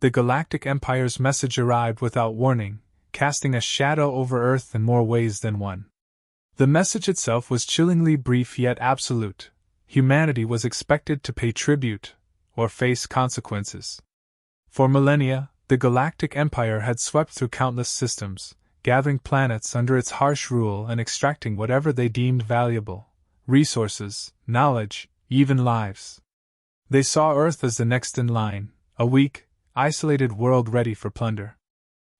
The Galactic Empire's message arrived without warning, casting a shadow over Earth in more ways than one. The message itself was chillingly brief yet absolute. Humanity was expected to pay tribute, or face consequences. For millennia, the Galactic Empire had swept through countless systems, gathering planets under its harsh rule and extracting whatever they deemed valuable: resources, knowledge, even lives. They saw Earth as the next in line, a weak, isolated world ready for plunder.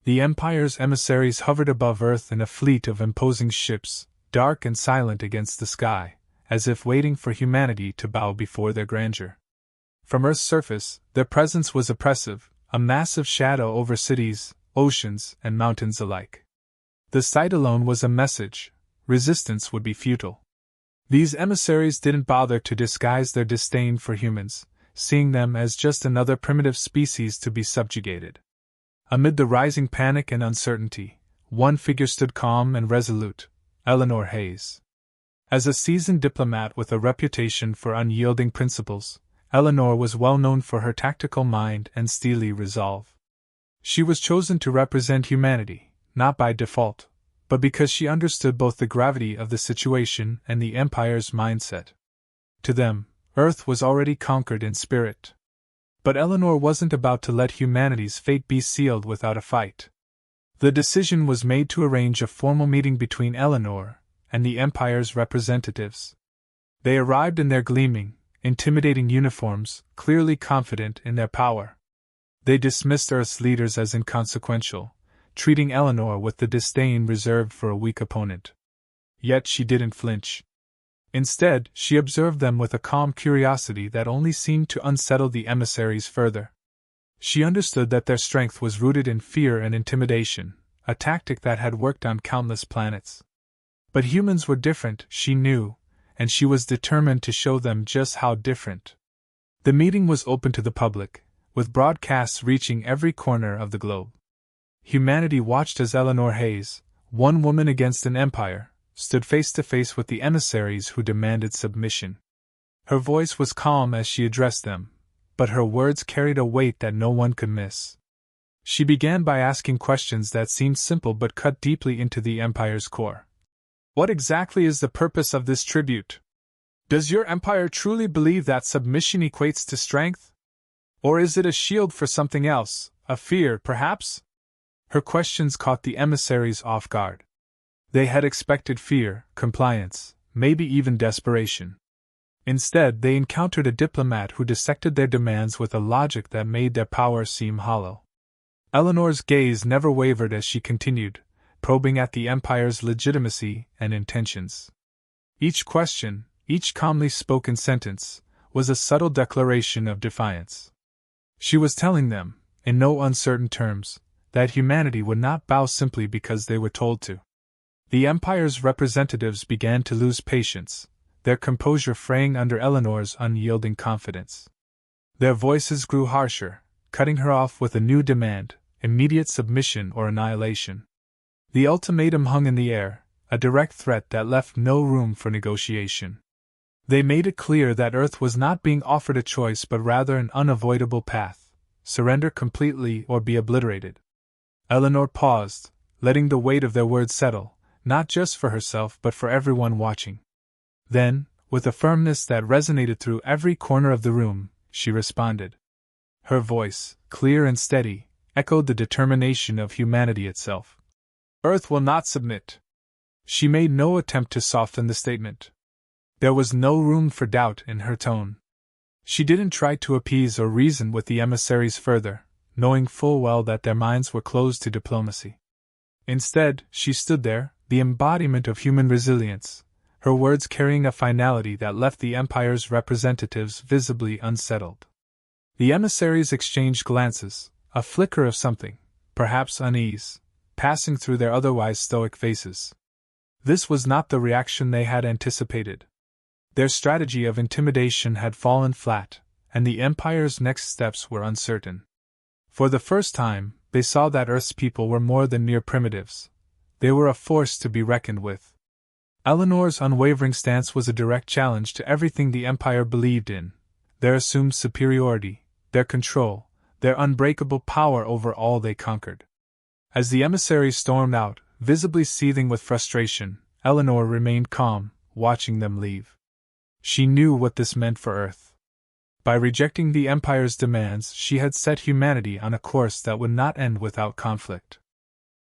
The Empire's emissaries hovered above Earth in a fleet of imposing ships, dark and silent against the sky, as if waiting for humanity to bow before their grandeur. From Earth's surface, their presence was oppressive, a massive shadow over cities, oceans, and mountains alike. The sight alone was a message: resistance would be futile. These emissaries didn't bother to disguise their disdain for humans, seeing them as just another primitive species to be subjugated. Amid the rising panic and uncertainty, one figure stood calm and resolute: Eleanor Hayes. As a seasoned diplomat with a reputation for unyielding principles, Eleanor was well known for her tactical mind and steely resolve. She was chosen to represent humanity, not by default, but because she understood both the gravity of the situation and the Empire's mindset. To them, Earth was already conquered in spirit. But Eleanor wasn't about to let humanity's fate be sealed without a fight. The decision was made to arrange a formal meeting between Eleanor and the Empire's representatives. They arrived in their gleaming, intimidating uniforms, clearly confident in their power. They dismissed Earth's leaders as inconsequential, treating Eleanor with the disdain reserved for a weak opponent. Yet she didn't flinch. Instead, she observed them with a calm curiosity that only seemed to unsettle the emissaries further. She understood that their strength was rooted in fear and intimidation, a tactic that had worked on countless planets. But humans were different, she knew, and she was determined to show them just how different. The meeting was open to the public, with broadcasts reaching every corner of the globe. Humanity watched as Eleanor Hayes, one woman against an empire, stood face to face with the emissaries who demanded submission. Her voice was calm as she addressed them, but her words carried a weight that no one could miss. She began by asking questions that seemed simple but cut deeply into the Empire's core. What exactly is the purpose of this tribute? Does your empire truly believe that submission equates to strength? Or is it a shield for something else, a fear, perhaps? Her questions caught the emissaries off guard. They had expected fear, compliance, maybe even desperation. Instead, they encountered a diplomat who dissected their demands with a logic that made their power seem hollow. Eleanor's gaze never wavered as she continued, probing at the Empire's legitimacy and intentions. Each question, each calmly spoken sentence, was a subtle declaration of defiance. She was telling them, in no uncertain terms, that humanity would not bow simply because they were told to. The Empire's representatives began to lose patience, their composure fraying under Eleanor's unyielding confidence. Their voices grew harsher, cutting her off with a new demand: immediate submission or annihilation. The ultimatum hung in the air, a direct threat that left no room for negotiation. They made it clear that Earth was not being offered a choice but rather an unavoidable path: surrender completely or be obliterated. Eleanor paused, letting the weight of their words settle, not just for herself but for everyone watching. Then, with a firmness that resonated through every corner of the room, she responded. Her voice, clear and steady, echoed the determination of humanity itself. Earth will not submit. She made no attempt to soften the statement. There was no room for doubt in her tone. She didn't try to appease or reason with the emissaries further, knowing full well that their minds were closed to diplomacy. Instead, she stood there, the embodiment of human resilience, her words carrying a finality that left the Empire's representatives visibly unsettled. The emissaries exchanged glances, a flicker of something, perhaps unease, passing through their otherwise stoic faces. This was not the reaction they had anticipated. Their strategy of intimidation had fallen flat, and the Empire's next steps were uncertain. For the first time, they saw that Earth's people were more than mere primitives. They were a force to be reckoned with. Eleanor's unwavering stance was a direct challenge to everything the Empire believed in: their assumed superiority, their control, their unbreakable power over all they conquered. As the emissaries stormed out, visibly seething with frustration, Eleanor remained calm, watching them leave. She knew what this meant for Earth. By rejecting the Empire's demands, she had set humanity on a course that would not end without conflict.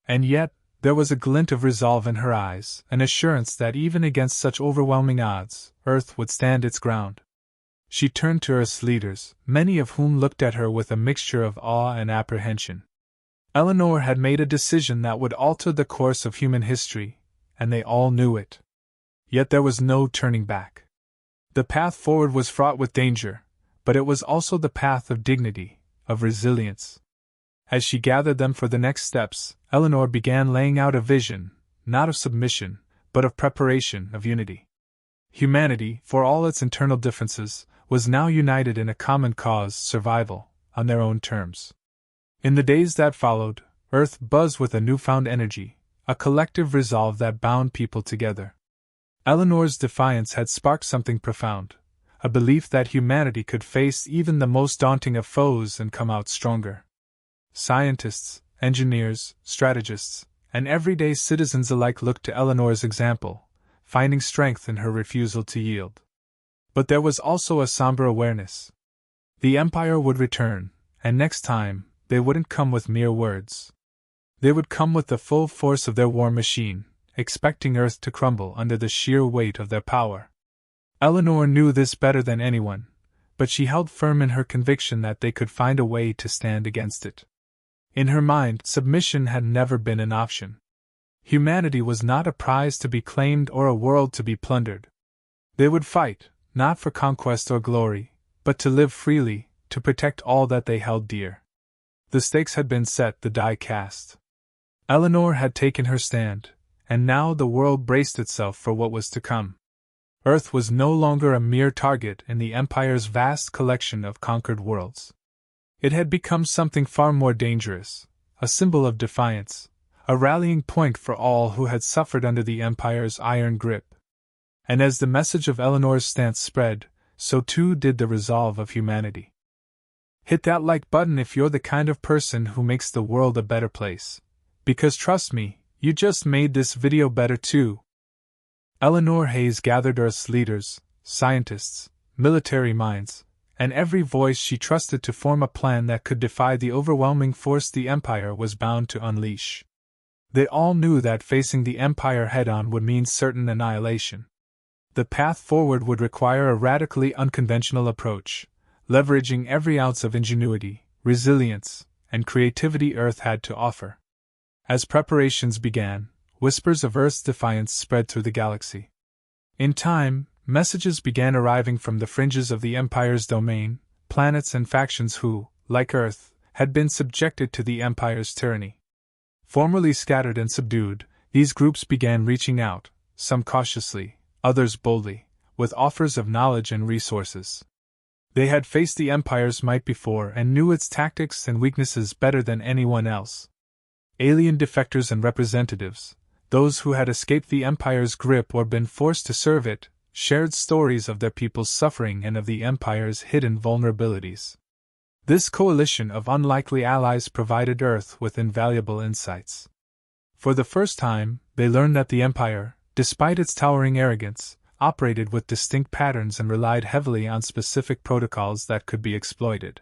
And yet, there was a glint of resolve in her eyes, an assurance that even against such overwhelming odds, Earth would stand its ground. She turned to Earth's leaders, many of whom looked at her with a mixture of awe and apprehension. Eleanor had made a decision that would alter the course of human history, and they all knew it. Yet there was no turning back. The path forward was fraught with danger, but it was also the path of dignity, of resilience. As she gathered them for the next steps, Eleanor began laying out a vision, not of submission, but of preparation, of unity. Humanity, for all its internal differences, was now united in a common cause, survival, on their own terms. In the days that followed, Earth buzzed with a newfound energy, a collective resolve that bound people together. Eleanor's defiance had sparked something profound, a belief that humanity could face even the most daunting of foes and come out stronger. Scientists, engineers, strategists, and everyday citizens alike looked to Eleanor's example, finding strength in her refusal to yield. But there was also a somber awareness. The Empire would return, and next time, they wouldn't come with mere words. They would come with the full force of their war machine, expecting Earth to crumble under the sheer weight of their power. Eleanor knew this better than anyone, but she held firm in her conviction that they could find a way to stand against it. In her mind, submission had never been an option. Humanity was not a prize to be claimed or a world to be plundered. They would fight, not for conquest or glory, but to live freely, to protect all that they held dear. The stakes had been set, the die cast. Eleanor had taken her stand, and now the world braced itself for what was to come. Earth was no longer a mere target in the Empire's vast collection of conquered worlds. It had become something far more dangerous, a symbol of defiance, a rallying point for all who had suffered under the Empire's iron grip. And as the message of Eleanor's stance spread, so too did the resolve of humanity. Hit that like button if you're the kind of person who makes the world a better place. Because trust me, you just made this video better too. Eleanor Hayes gathered Earth's leaders, scientists, military minds, and every voice she trusted to form a plan that could defy the overwhelming force the Empire was bound to unleash. They all knew that facing the Empire head-on would mean certain annihilation. The path forward would require a radically unconventional approach, leveraging every ounce of ingenuity, resilience, and creativity Earth had to offer. As preparations began, whispers of Earth's defiance spread through the galaxy. In time, messages began arriving from the fringes of the Empire's domain, planets and factions who, like Earth, had been subjected to the Empire's tyranny. Formerly scattered and subdued, these groups began reaching out, some cautiously, others boldly, with offers of knowledge and resources. They had faced the Empire's might before and knew its tactics and weaknesses better than anyone else. Alien defectors and representatives, those who had escaped the Empire's grip or been forced to serve it, shared stories of their people's suffering and of the Empire's hidden vulnerabilities. This coalition of unlikely allies provided Earth with invaluable insights. For the first time, they learned that the Empire, despite its towering arrogance, operated with distinct patterns and relied heavily on specific protocols that could be exploited.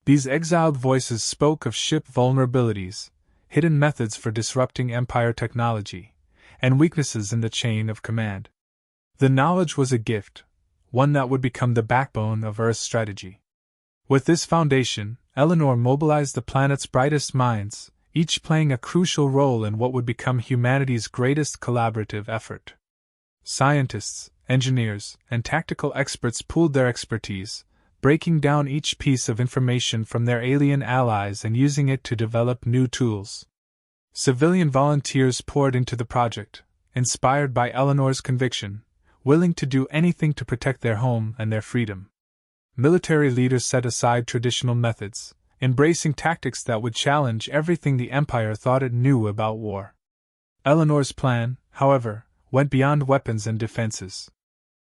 These exiled voices spoke of ship vulnerabilities, hidden methods for disrupting Empire technology, and weaknesses in the chain of command. The knowledge was a gift, one that would become the backbone of Earth's strategy. With this foundation, Eleanor mobilized the planet's brightest minds, each playing a crucial role in what would become humanity's greatest collaborative effort. Scientists, engineers, and tactical experts pooled their expertise, breaking down each piece of information from their alien allies and using it to develop new tools. Civilian volunteers poured into the project, inspired by Eleanor's conviction, willing to do anything to protect their home and their freedom. Military leaders set aside traditional methods, embracing tactics that would challenge everything the Empire thought it knew about war. Eleanor's plan, however, went beyond weapons and defenses.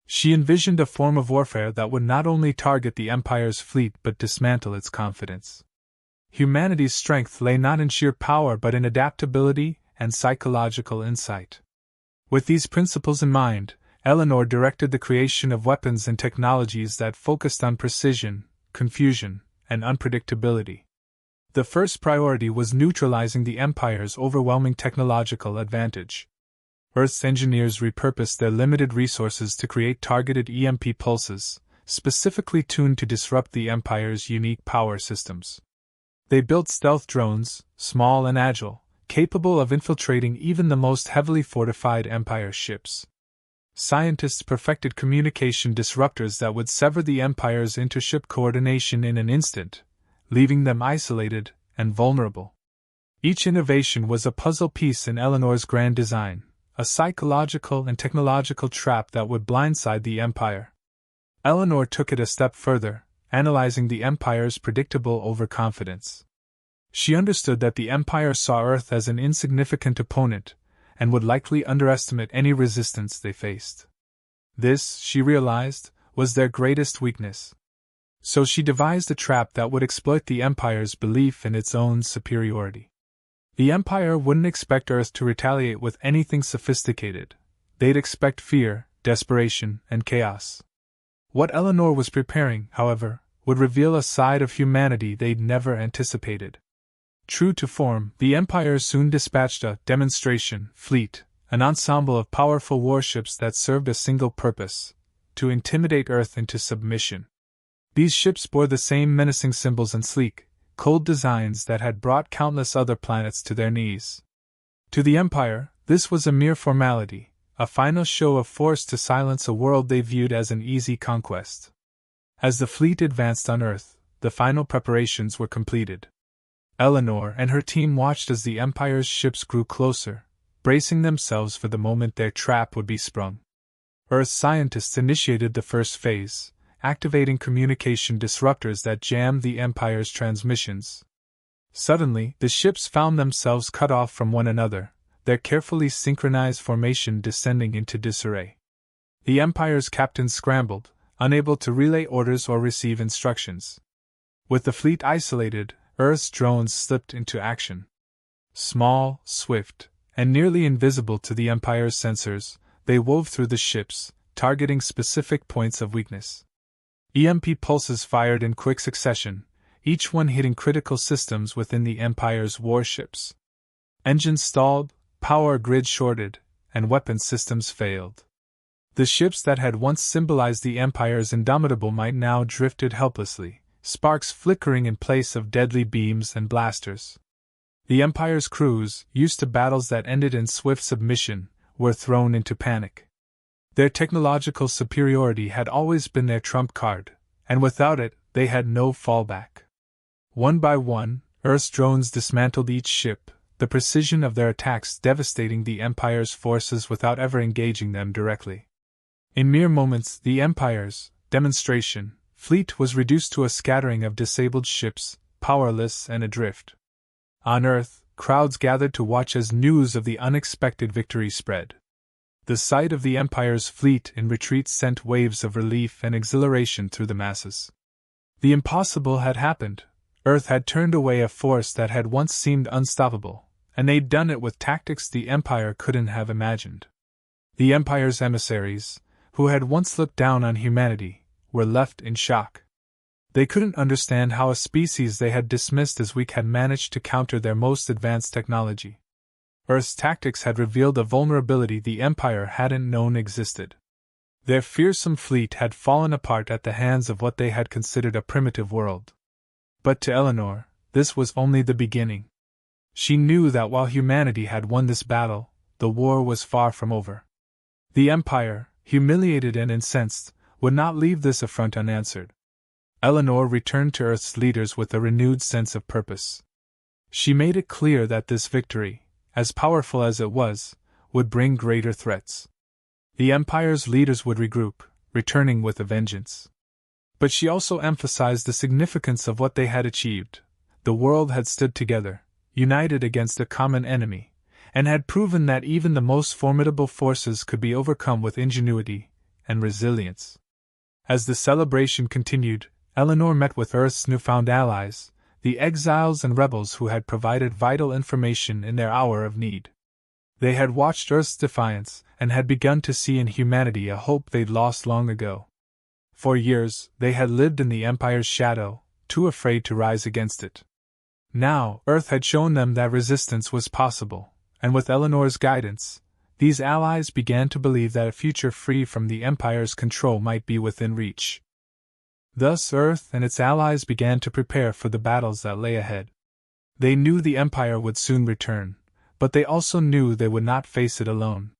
She envisioned a form of warfare that would not only target the Empire's fleet but dismantle its confidence. humanity's strength lay not in sheer power but in adaptability and psychological insight. With these principles in mind, Eleanor directed the creation of weapons and technologies that focused on precision, confusion, and unpredictability. The first priority was neutralizing the Empire's overwhelming technological advantage. Earth's engineers repurposed their limited resources to create targeted EMP pulses, specifically tuned to disrupt the Empire's unique power systems. They built stealth drones, small and agile, capable of infiltrating even the most heavily fortified Empire ships. Scientists perfected communication disruptors that would sever the Empire's intership coordination in an instant, leaving them isolated and vulnerable. Each innovation was a puzzle piece in Eleanor's grand design, a psychological and technological trap that would blindside the Empire. Eleanor took it a step further, analyzing the Empire's predictable overconfidence. She understood that the Empire saw Earth as an insignificant opponent, and would likely underestimate any resistance they faced. This, she realized, was their greatest weakness. So she devised a trap that would exploit the Empire's belief in its own superiority. The Empire wouldn't expect Earth to retaliate with anything sophisticated. They'd expect fear, desperation, and chaos. What Eleanor was preparing, however, would reveal a side of humanity they'd never anticipated. True to form, the Empire soon dispatched a demonstration fleet, an ensemble of powerful warships that served a single purpose: to intimidate Earth into submission. These ships bore the same menacing symbols and sleek, cold designs that had brought countless other planets to their knees. To the Empire, this was a mere formality, a final show of force to silence a world they viewed as an easy conquest. As the fleet advanced on Earth, the final preparations were completed. Eleanor and her team watched as the Empire's ships grew closer, bracing themselves for the moment their trap would be sprung. Earth scientists initiated the first phase, activating communication disruptors that jammed the Empire's transmissions. Suddenly, the ships found themselves cut off from one another, their carefully synchronized formation descending into disarray. The Empire's captains scrambled, unable to relay orders or receive instructions. With the fleet isolated, Earth's drones slipped into action. Small, swift, and nearly invisible to the Empire's sensors, they wove through the ships, targeting specific points of weakness. EMP pulses fired in quick succession, each one hitting critical systems within the Empire's warships. Engines stalled, power grids shorted, and weapon systems failed. The ships that had once symbolized the Empire's indomitable might now drifted helplessly, sparks flickering in place of deadly beams and blasters. The Empire's crews, used to battles that ended in swift submission, were thrown into panic. Their technological superiority had always been their trump card, and without it, they had no fallback. One by one, Earth's drones dismantled each ship, the precision of their attacks devastating the Empire's forces without ever engaging them directly. In mere moments, the Empire's demonstration fleet was reduced to a scattering of disabled ships, powerless and adrift. On Earth, crowds gathered to watch as news of the unexpected victory spread. The sight of the Empire's fleet in retreat sent waves of relief and exhilaration through the masses. The impossible had happened. Earth had turned away a force that had once seemed unstoppable, and they'd done it with tactics the Empire couldn't have imagined. The Empire's emissaries, who had once looked down on humanity, were left in shock. They couldn't understand how a species they had dismissed as weak had managed to counter their most advanced technology. Earth's tactics had revealed a vulnerability the Empire hadn't known existed. Their fearsome fleet had fallen apart at the hands of what they had considered a primitive world. But to Eleanor, this was only the beginning. She knew that while humanity had won this battle, the war was far from over. The Empire, humiliated and incensed, would not leave this affront unanswered. Eleanor returned to Earth's leaders with a renewed sense of purpose. She made it clear that this victory, as powerful as it was, would bring greater threats. The Empire's leaders would regroup, returning with a vengeance. But she also emphasized the significance of what they had achieved. The world had stood together, united against a common enemy, and had proven that even the most formidable forces could be overcome with ingenuity and resilience. As the celebration continued, Eleanor met with Earth's newfound allies, the exiles and rebels who had provided vital information in their hour of need. They had watched Earth's defiance and had begun to see in humanity a hope they'd lost long ago. For years, they had lived in the Empire's shadow, too afraid to rise against it. Now, Earth had shown them that resistance was possible, and with Eleanor's guidance, these allies began to believe that a future free from the Empire's control might be within reach. Thus, Earth and its allies began to prepare for the battles that lay ahead. They knew the Empire would soon return, but they also knew they would not face it alone.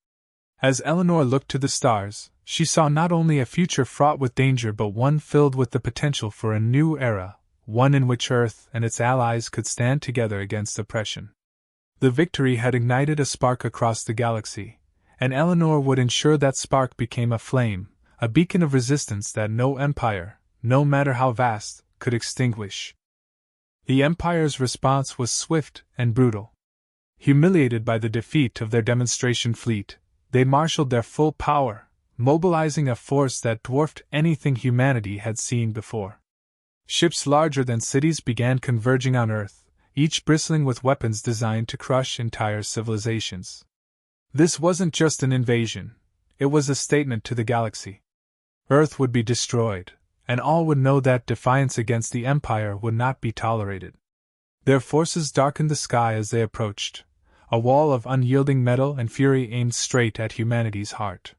As Eleanor looked to the stars, she saw not only a future fraught with danger but one filled with the potential for a new era, one in which Earth and its allies could stand together against oppression. The victory had ignited a spark across the galaxy, and Eleanor would ensure that spark became a flame, a beacon of resistance that no empire, no matter how vast, could extinguish. The Empire's response was swift and brutal. Humiliated by the defeat of their demonstration fleet, they marshaled their full power, mobilizing a force that dwarfed anything humanity had seen before. Ships larger than cities began converging on Earth, each bristling with weapons designed to crush entire civilizations. This wasn't just an invasion, it was a statement to the galaxy. Earth would be destroyed, and all would know that defiance against the Empire would not be tolerated. Their forces darkened the sky as they approached, a wall of unyielding metal and fury aimed straight at humanity's heart.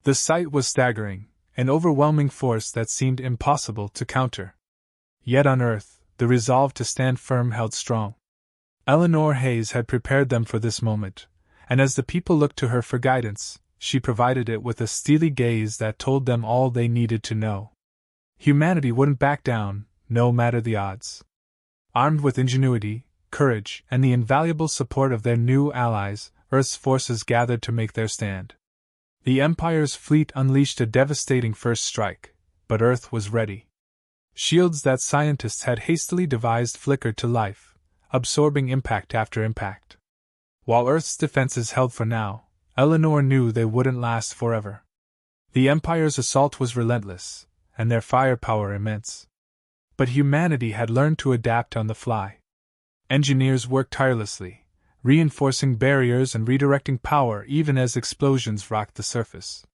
The sight was staggering, an overwhelming force that seemed impossible to counter. Yet on Earth, the resolve to stand firm held strong. Eleanor Hayes had prepared them for this moment, and as the people looked to her for guidance, she provided it with a steely gaze that told them all they needed to know. Humanity wouldn't back down, no matter the odds. Armed with ingenuity, courage, and the invaluable support of their new allies, Earth's forces gathered to make their stand. The Empire's fleet unleashed a devastating first strike, but Earth was ready. Shields that scientists had hastily devised flickered to life, absorbing impact after impact. While Earth's defenses held for now, Eleanor knew they wouldn't last forever. The Empire's assault was relentless, and their firepower immense. But humanity had learned to adapt on the fly. Engineers worked tirelessly, reinforcing barriers and redirecting power even as explosions rocked the surface.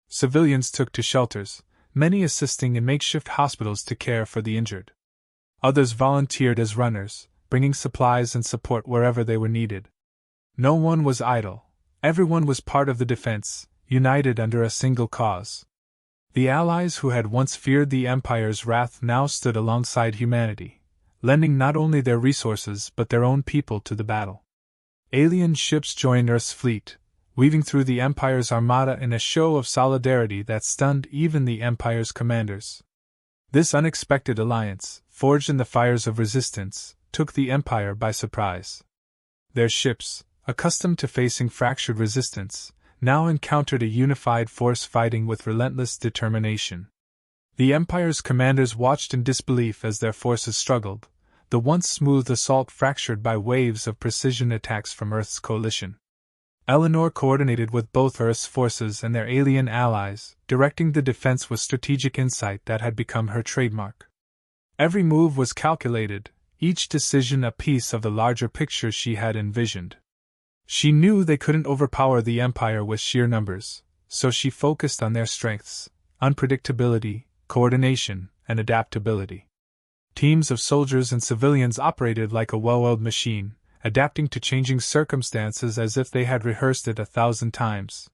Civilians took to shelters, many assisting in makeshift hospitals to care for the injured. Others volunteered as runners, bringing supplies and support wherever they were needed. No one was idle, everyone was part of the defense, united under a single cause. The allies who had once feared the Empire's wrath now stood alongside humanity, lending not only their resources but their own people to the battle. Alien ships joined Earth's fleet, weaving through the Empire's armada in a show of solidarity that stunned even the Empire's commanders. This unexpected alliance, forged in the fires of resistance, took the Empire by surprise. Their ships, accustomed to facing fractured resistance, now encountered a unified force fighting with relentless determination. The Empire's commanders watched in disbelief as their forces struggled, the once smooth assault fractured by waves of precision attacks from Earth's coalition. Eleanor coordinated with both Earth's forces and their alien allies, directing the defense with strategic insight that had become her trademark. Every move was calculated, each decision a piece of the larger picture she had envisioned. She knew they couldn't overpower the Empire with sheer numbers, so she focused on their strengths: unpredictability, coordination, and adaptability. Teams of soldiers and civilians operated like a well-oiled machine, adapting to changing circumstances as if they had rehearsed it 1,000 times.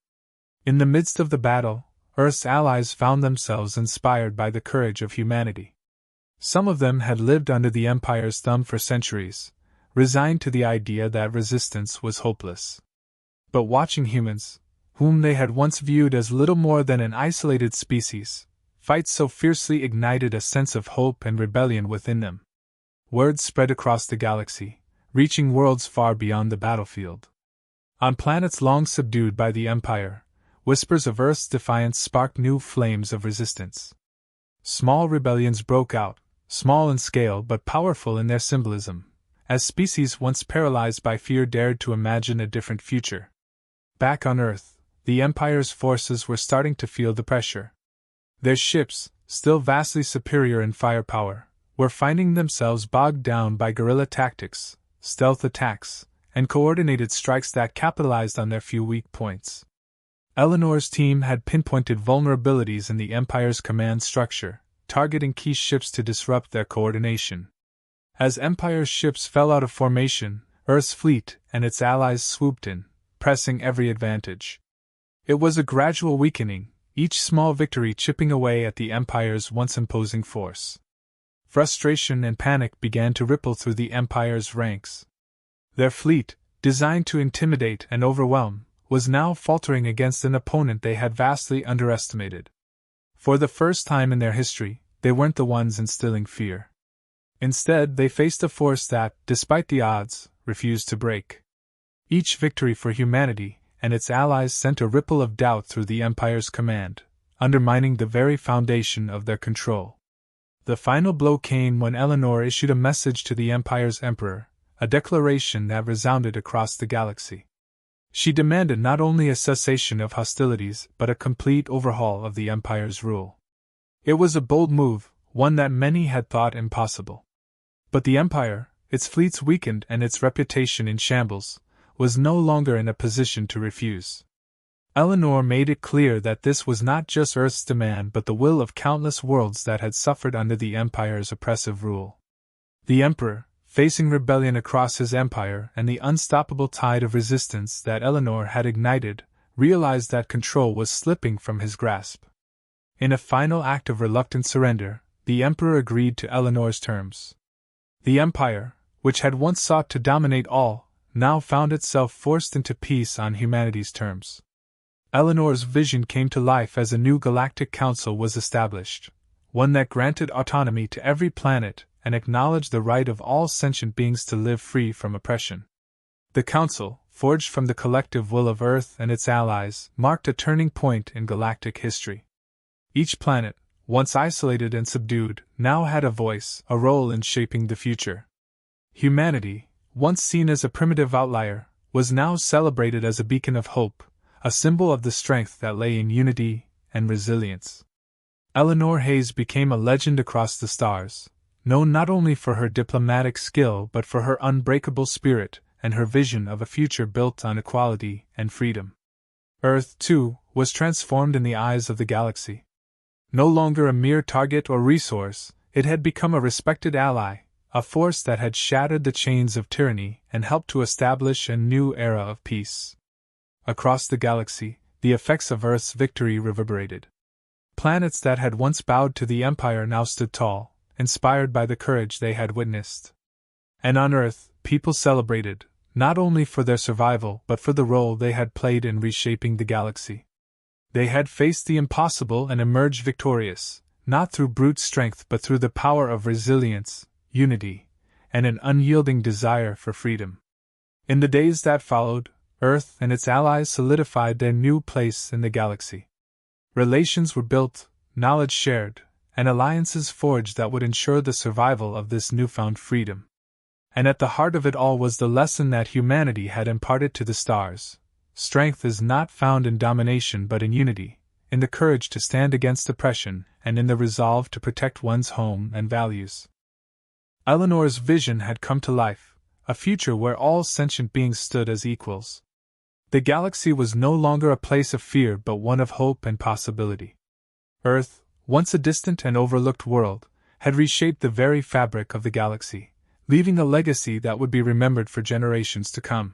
In the midst of the battle, Earth's allies found themselves inspired by the courage of humanity. Some of them had lived under the Empire's thumb for centuries, resigned to the idea that resistance was hopeless. But watching humans, whom they had once viewed as little more than an isolated species, fight so fiercely ignited a sense of hope and rebellion within them. Word spread across the galaxy, reaching worlds far beyond the battlefield. On planets long subdued by the Empire, whispers of Earth's defiance sparked new flames of resistance. Small rebellions broke out, small in scale but powerful in their symbolism, as species once paralyzed by fear dared to imagine a different future. Back on Earth, the Empire's forces were starting to feel the pressure. Their ships, still vastly superior in firepower, were finding themselves bogged down by guerrilla tactics, stealth attacks, and coordinated strikes that capitalized on their few weak points. Eleanor's team had pinpointed vulnerabilities in the Empire's command structure, targeting key ships to disrupt their coordination. As Empire's ships fell out of formation, Earth's fleet and its allies swooped in, pressing every advantage. It was a gradual weakening, each small victory chipping away at the Empire's once imposing force. Frustration and panic began to ripple through the Empire's ranks. Their fleet, designed to intimidate and overwhelm, was now faltering against an opponent they had vastly underestimated. For the first time in their history, they weren't the ones instilling fear. Instead, they faced a force that, despite the odds, refused to break. Each victory for humanity and its allies sent a ripple of doubt through the Empire's command, undermining the very foundation of their control. The final blow came when Eleanor issued a message to the Empire's Emperor, a declaration that resounded across the galaxy. She demanded not only a cessation of hostilities but a complete overhaul of the Empire's rule. It was a bold move, one that many had thought impossible. But the Empire, its fleets weakened and its reputation in shambles, was no longer in a position to refuse. Eleanor made it clear that this was not just Earth's demand but the will of countless worlds that had suffered under the Empire's oppressive rule. The Emperor, facing rebellion across his empire and the unstoppable tide of resistance that Eleanor had ignited, realized that control was slipping from his grasp. In a final act of reluctant surrender, the Emperor agreed to Eleanor's terms. The Empire, which had once sought to dominate all, now found itself forced into peace on humanity's terms. Eleanor's vision came to life as a new Galactic Council was established, one that granted autonomy to every planet and acknowledged the right of all sentient beings to live free from oppression. The Council, forged from the collective will of Earth and its allies, marked a turning point in galactic history. Each planet, once isolated and subdued, now had a voice, a role in shaping the future. Humanity, once seen as a primitive outlier, was now celebrated as a beacon of hope, a symbol of the strength that lay in unity and resilience. Eleanor Hayes became a legend across the stars, known not only for her diplomatic skill but for her unbreakable spirit and her vision of a future built on equality and freedom. Earth, too, was transformed in the eyes of the galaxy. No longer a mere target or resource, it had become a respected ally, a force that had shattered the chains of tyranny and helped to establish a new era of peace. Across the galaxy, the effects of Earth's victory reverberated. Planets that had once bowed to the Empire now stood tall, inspired by the courage they had witnessed. And on Earth, people celebrated, not only for their survival but for the role they had played in reshaping the galaxy. They had faced the impossible and emerged victorious, not through brute strength but through the power of resilience, unity, and an unyielding desire for freedom. In the days that followed, Earth and its allies solidified their new place in the galaxy. Relations were built, knowledge shared, and alliances forged that would ensure the survival of this newfound freedom. And at the heart of it all was the lesson that humanity had imparted to the stars. Strength is not found in domination but in unity, in the courage to stand against oppression, and in the resolve to protect one's home and values. Eleanor's vision had come to life, a future where all sentient beings stood as equals. The galaxy was no longer a place of fear but one of hope and possibility. Earth, once a distant and overlooked world, had reshaped the very fabric of the galaxy, leaving a legacy that would be remembered for generations to come.